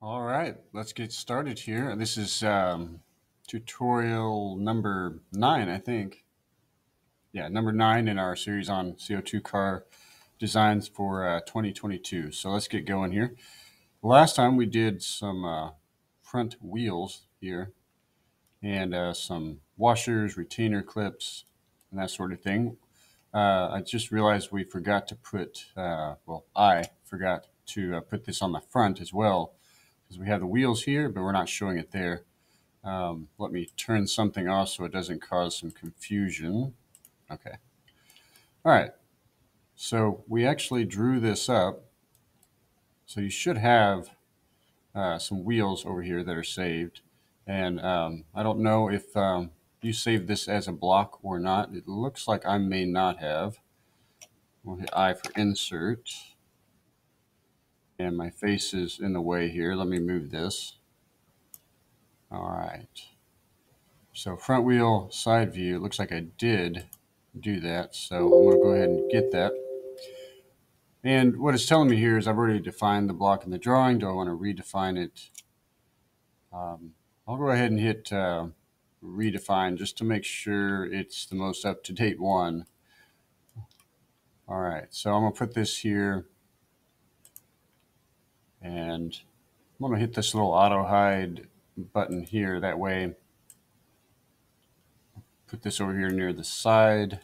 All right, let's get started here. This is tutorial number 9, I think. Yeah, number 9 in our series on CO2 car designs for 2022. So let's get going here. Last time we did some front wheels here and some washers, retainer clips, and that sort of thing. I just realized we forgot to put, I forgot to put this on the front as well because we have the wheels here, but we're not showing it there. Let me turn something off so it doesn't cause some confusion. Okay. All right. So we actually drew this up. So you should have some wheels over here that are saved. And I don't know if you saved this as a block or not. It looks like I may not have. We'll hit I for insert. And my face is in the way here. Let me move this. All right. So front wheel, side view. It looks like I did do that. So I'm going to go ahead and get that. And what it's telling me here is I've already defined the block in the drawing. Do I want to redefine it? I'll go ahead and hit redefine just to make sure it's the most up-to-date one. All right, so I'm going to put this here. And I'm going to hit this little auto hide button here. That way, put this over here near the side.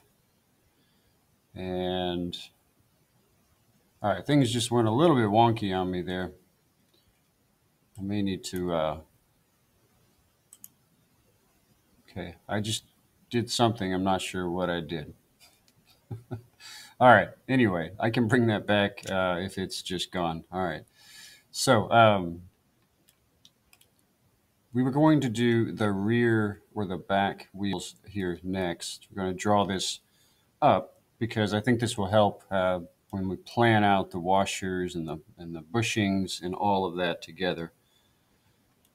And all right, things just went a little bit wonky on me there. I may need to, okay, I just did something. I'm not sure what I did. All right, anyway, I can bring that back if it's just gone. All right, so we were going to do the rear or the back wheels here next. We're going to draw this up because I think this will help when we plan out the washers and the bushings and all of that together.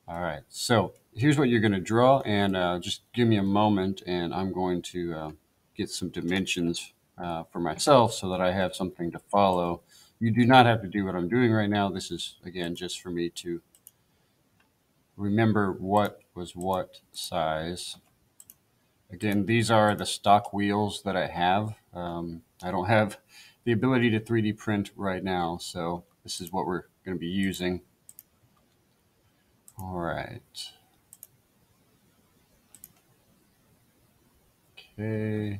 All right, so here's what you're going to draw, and just give me a moment, and I'm going to get some dimensions for myself so that I have something to follow. You do not have to do what I'm doing right now. This is, again, just for me to remember what was what size. Again, these are the stock wheels that I have. I don't have the ability to 3D print right now, so this is what we're going to be using. All right. Okay.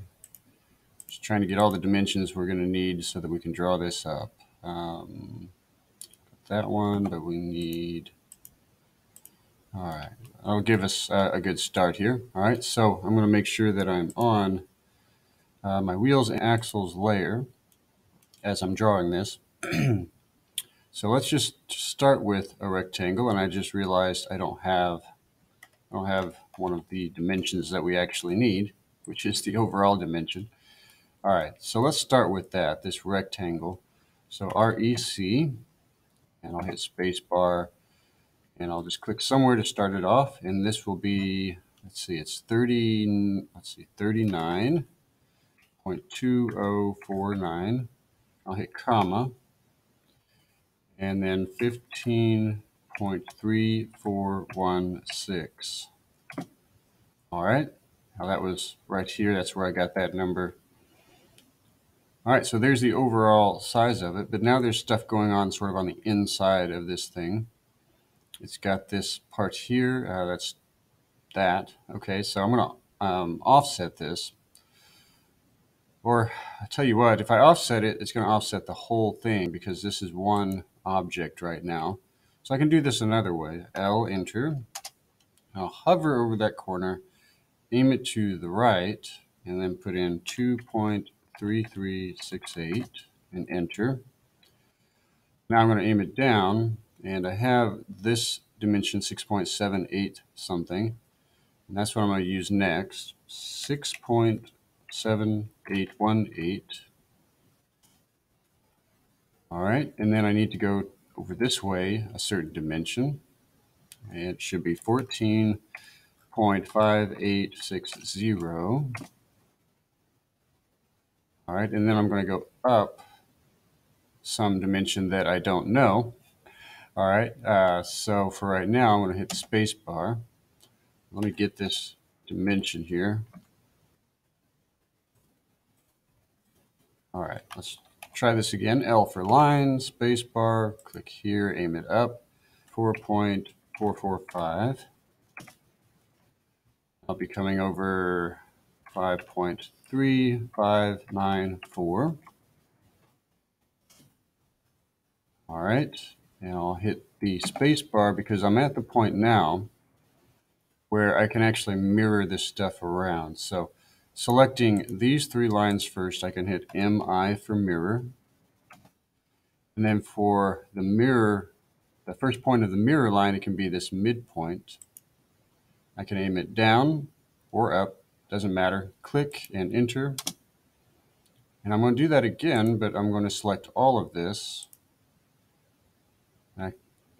Just trying to get all the dimensions we're going to need so that we can draw this up. That one, but we need... All right. That'll give us a good start here. All right, so I'm going to make sure that I'm on my wheels and axles layer as I'm drawing this. So let's just start with a rectangle, and I just realized I don't have one of the dimensions that we actually need, which is the overall dimension. All right, so let's start with that, this rectangle. So REC, and I'll hit space bar, and I'll just click somewhere to start it off, and this will be, let's see, it's 39.2049. I'll hit comma, and then 15.3416. All right, now that was right here. That's where I got that number. All right, so there's the overall size of it, but now there's stuff going on sort of on the inside of this thing. It's got this part here, that's that. Okay, so I'm gonna offset this. Or I tell you what, if I offset it, it's gonna offset the whole thing because this is one object right now. So I can do this another way. L, enter. I'll hover over that corner, aim it to the right, and then put in 2.3368 and enter. Now I'm going to aim it down, and I have this dimension 6.78 something, and that's what I'm going to use next. 6.7818. All right, and then I need to go over this way a certain dimension, and it should be 14.5860. All right, and then I'm going to go up some dimension that I don't know. All right, so for right now, I'm going to hit the space bar. Let me get this dimension here. All right, let's try this again. L for line, space bar, click here, aim it up, 4.445. I'll be coming over 5.3594. All right, and I'll hit the space bar because I'm at the point now where I can actually mirror this stuff around. So selecting these three lines first, I can hit MI for mirror. And then for the mirror, the first point of the mirror line, it can be this midpoint. I can aim it down or up, doesn't matter. Click and enter. And I'm going to do that again, but I'm going to select all of this.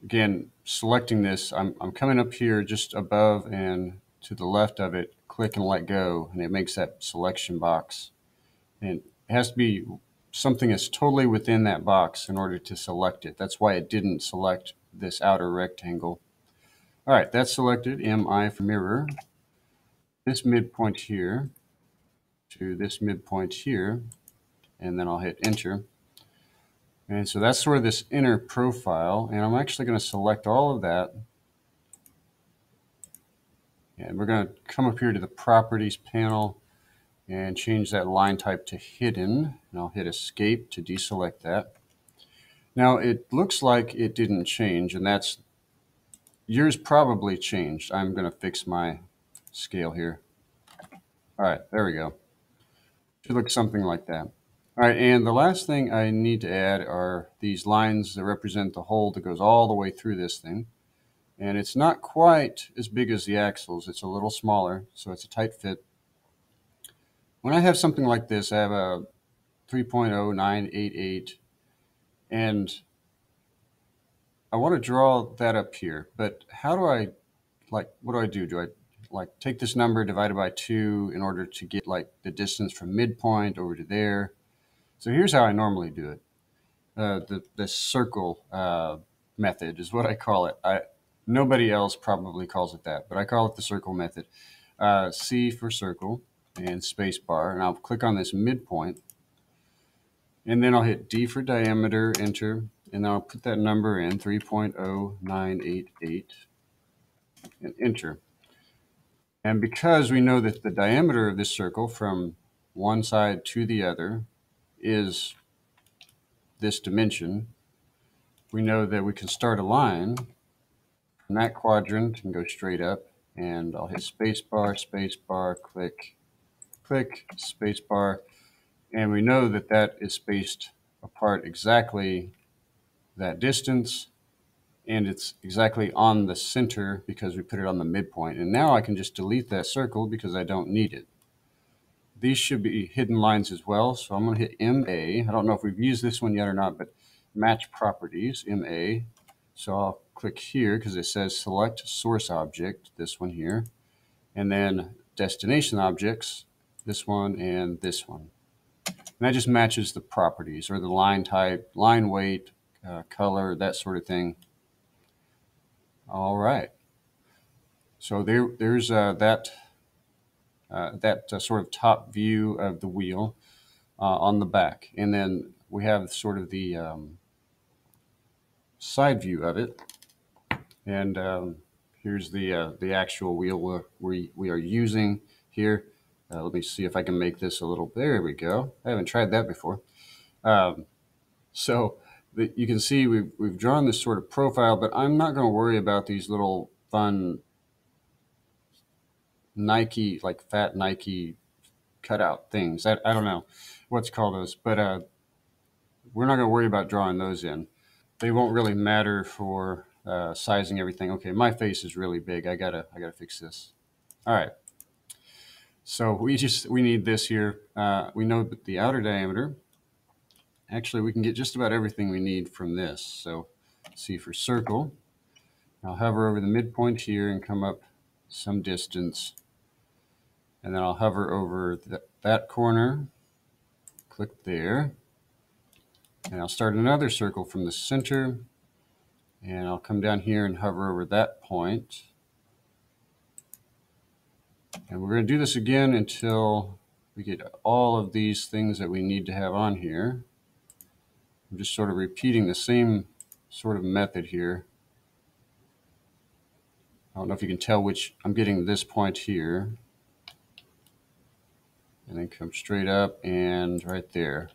Again, selecting this, I'm coming up here just above and to the left of it, click and let go, and it makes that selection box. And it has to be something that's totally within that box in order to select it. That's why it didn't select this outer rectangle. All right, that's selected, MI for mirror. This midpoint here to this midpoint here, and then I'll hit enter. And so that's sort of this inner profile, and I'm actually going to select all of that. And we're going to come up here to the properties panel and change that line type to hidden. And I'll hit escape to deselect that. Now it looks like it didn't change, and that's yours probably changed. I'm going to fix my scale here. All right, there we go. Should look something like that. All right, and the last thing I need to add are these lines that represent the hole that goes all the way through this thing. And it's not quite as big as the axles. It's a little smaller, so it's a tight fit. When I have something like this, I have a 3.0988, and I want to draw that up here. But how do I, what do I do? Do I take this number divided by 2 in order to get the distance from midpoint over to there? So here's how I normally do it. The circle method is what I call it. Nobody else probably calls it that, but I call it the circle method. C for circle and space bar, and I'll click on this midpoint, and then I'll hit D for diameter, enter, and I'll put that number in, 3.0988, and enter. And because we know that the diameter of this circle from one side to the other is this dimension, we know that we can start a line from that quadrant and go straight up. And I'll hit spacebar, click, click, spacebar. And we know that that is spaced apart exactly that distance. And it's exactly on the center because we put it on the midpoint. And now I can just delete that circle because I don't need it. These should be hidden lines as well. So I'm going to hit MA. I don't know if we've used this one yet or not, but match properties, MA. So I'll click here because it says select source object, this one here, and then destination objects, this one and this one. And that just matches the properties or the line type, line weight, color, that sort of thing. All right. So there's that sort of top view of the wheel on the back. And then we have sort of the side view of it. And here's the actual wheel we are using here. Let me see if I can make this a little, there we go. I haven't tried that before. So you can see we've drawn this sort of profile, but I'm not going to worry about these little fun Nike, fat Nike cutout things. I don't know what's called those, but we're not going to worry about drawing those in. They won't really matter for sizing everything. Okay, my face is really big. I gotta fix this. All right. So we need this here. We know that the outer diameter. Actually, we can get just about everything we need from this. So C for circle. I'll hover over the midpoint here and come up some distance. And then I'll hover over that corner, click there. And I'll start another circle from the center. And I'll come down here and hover over that point. And we're going to do this again until we get all of these things that we need to have on here. I'm just sort of repeating the same sort of method here. I don't know if you can tell which, I'm getting this point here. And then come straight up and right there.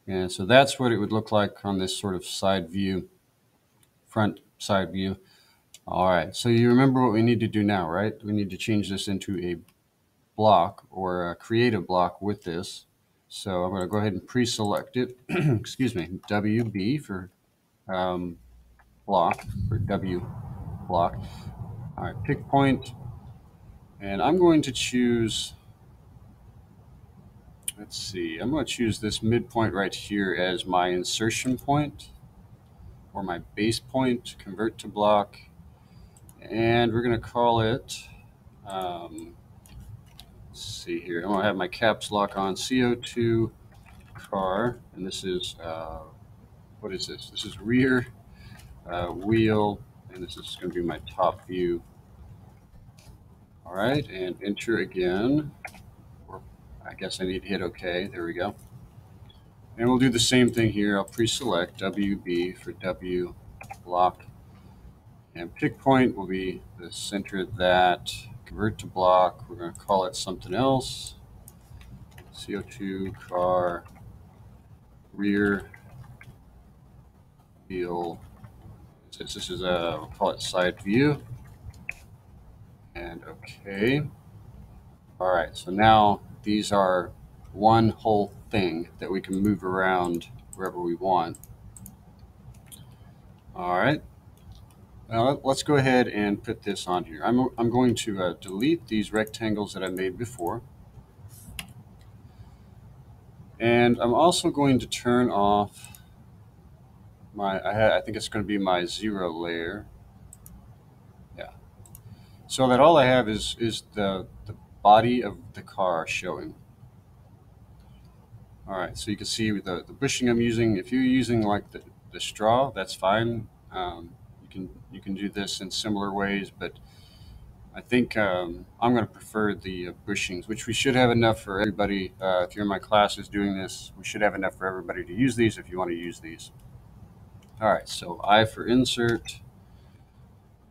And so that's what it would look like on this sort of side view, front side view. All right, so you remember what we need to do now, right? We need to change this into a block or a creative block with this. So I'm going to go ahead and pre-select it. Excuse me, WB for block, for W block. All right, pick point. And I'm going to choose, let's see, I'm going to choose this midpoint right here as my insertion point or my base point, convert to block. And we're going to call it, let's see here, I'm going to have my caps lock on, CO2 car, and this is, what is this? This is rear wheel, and this is going to be my top view. All right, and enter again. Or I guess I need to hit OK. There we go. And we'll do the same thing here. I'll pre-select WB for W block. And pick point will be the center of that. Convert to block. We're going to call it something else. CO2 car rear wheel. This is a, we'll call it side view. And OK. All right, so now these are one whole thing that we can move around wherever we want. All right, now let's go ahead and put this on here. I'm going to delete these rectangles that I made before. And I'm also going to turn off my, I think it's going to be my 0 layer. Yeah. So that all I have is the body of the car showing. All right, so you can see with the bushing I'm using. If you're using like the straw, that's fine. You can do this in similar ways, but I think I'm going to prefer the bushings, which we should have enough for everybody. If you're in my classes doing this, we should have enough for everybody to use these if you want to use these. All right, so I for insert.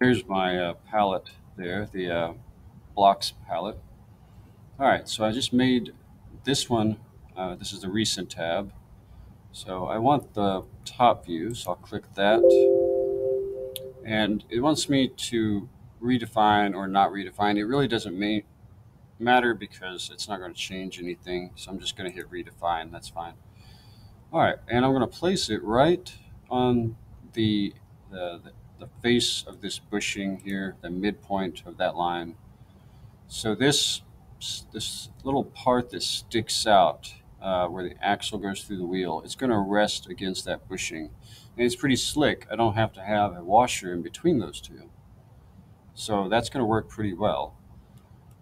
Here's my palette there, the blocks palette. All right, so I just made this one. This is the recent tab. So I want the top view, so I'll click that. And it wants me to redefine or not redefine. It really doesn't matter because it's not going to change anything. So I'm just going to hit redefine. That's fine. All right, and I'm going to place it right on the face of this bushing here, the midpoint of that line. So this little part that sticks out where the axle goes through the wheel, it's going to rest against that bushing. And it's pretty slick. I don't have to have a washer in between those two. So that's going to work pretty well.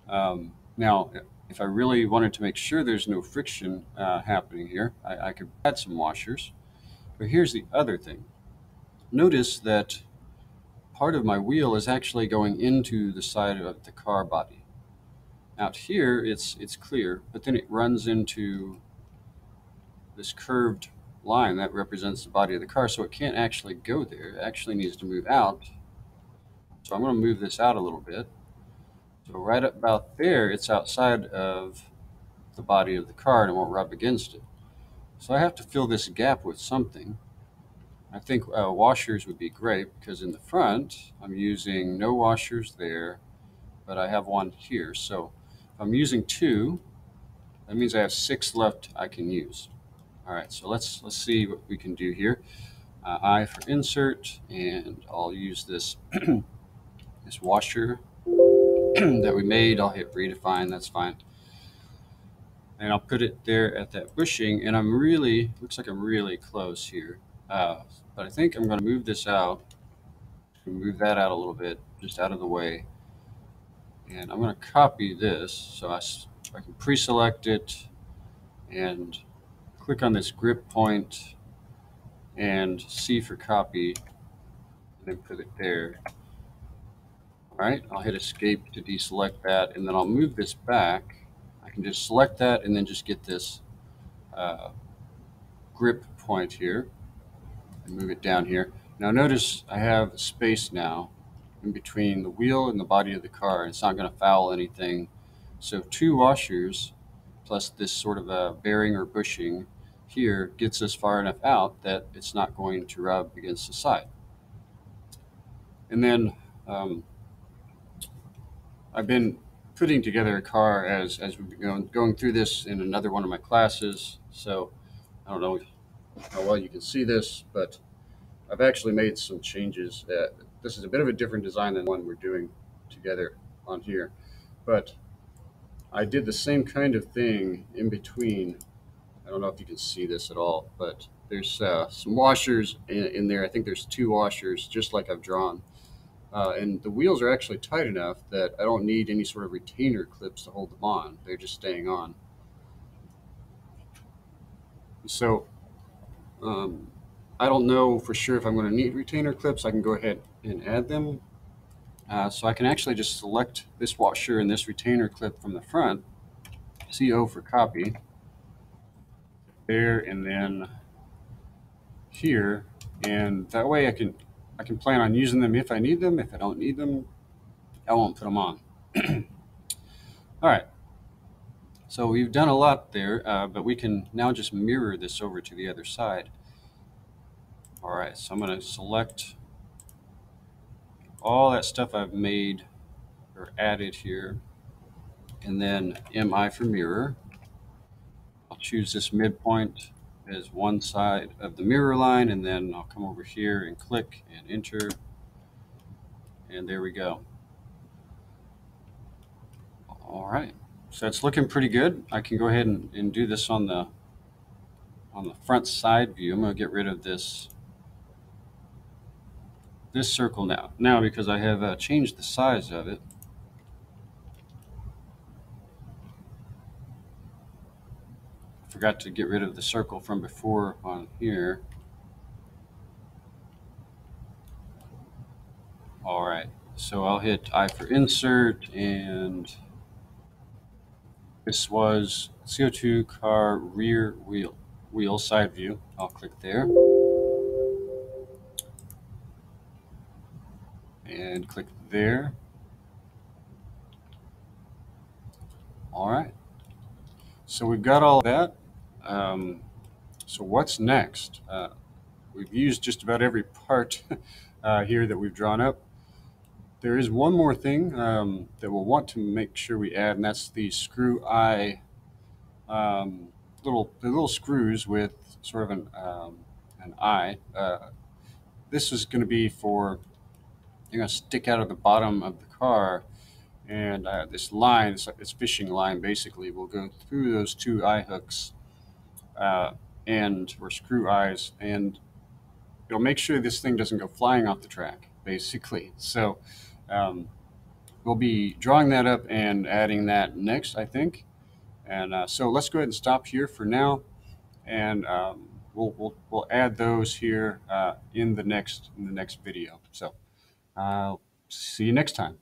Now, if I really wanted to make sure there's no friction happening here, I could add some washers. But here's the other thing. Notice that part of my wheel is actually going into the side of the car body. Out here, it's clear, but then it runs into this curved line that represents the body of the car, so it can't actually go there. It actually needs to move out. So I'm going to move this out a little bit. So right about there, it's outside of the body of the car and it won't rub against it. So I have to fill this gap with something. I think washers would be great because in the front, I'm using no washers there, but I have one here. So if I'm using 2, that means I have 6 left I can use. All right, so let's see what we can do here. I for insert, and I'll use this this washer that we made. I'll hit redefine, that's fine. And I'll put it there at that bushing, and looks like I'm really close here. But I think I'm going to move this out, move that out a little bit, just out of the way. And I'm going to copy this, so I can pre-select it and click on this grip point and C for copy. and then put it there. All right, I'll hit escape to deselect that, and then I'll move this back. I can just select that and then just get this uh, grip point here and move it down here. Now notice I have space now in between the wheel and the body of the car. It's not going to foul anything. So 2 washers plus this sort of a bearing or bushing here gets us far enough out that it's not going to rub against the side. And then I've been putting together a car as we've been going through this in another one of my classes. So I don't know how well you can see this, but I've actually made some changes. This is a bit of a different design than the one we're doing together on here, but I did the same kind of thing in between. I don't know if you can see this at all, but there's some washers in there. I think there's 2 washers, just like I've drawn. And the wheels are actually tight enough that I don't need any sort of retainer clips to hold them on. They're just staying on. So I don't know for sure if I'm going to need retainer clips. I can go ahead and add them. So I can actually just select this washer and this retainer clip from the front, CO for copy, there and then here, and that way I can plan on using them if I need them. If I don't need them, I won't put them on. All right, so we've done a lot there, but we can now just mirror this over to the other side. All right, so I'm going to select all that stuff I've made or added here, and then MI for mirror. I'll choose this midpoint as one side of the mirror line, and then I'll come over here and click and enter, and there we go. All right, so it's looking pretty good. I can go ahead and do this on the front side view. I'm going to get rid of this circle now because I have changed the size of it. Forgot to get rid of the circle from before on here. All right, so I'll hit I for insert, and this was CO2 car rear wheel side view. I'll click there and click there. All right, so we've got all that. So what's next? We've used just about every part here that we've drawn up. There is one more thing that we'll want to make sure we add, and that's the screw eye, the little screws with sort of an eye. This is going to be for, they're going to stick out of the bottom of the car, and this line, this fishing line basically, will go through those 2 eye hooks or screw eyes, and it'll make sure this thing doesn't go flying off the track, basically. So we'll be drawing that up and adding that next, I think. And so let's go ahead and stop here for now, and we'll add those here in the next video. So see you next time.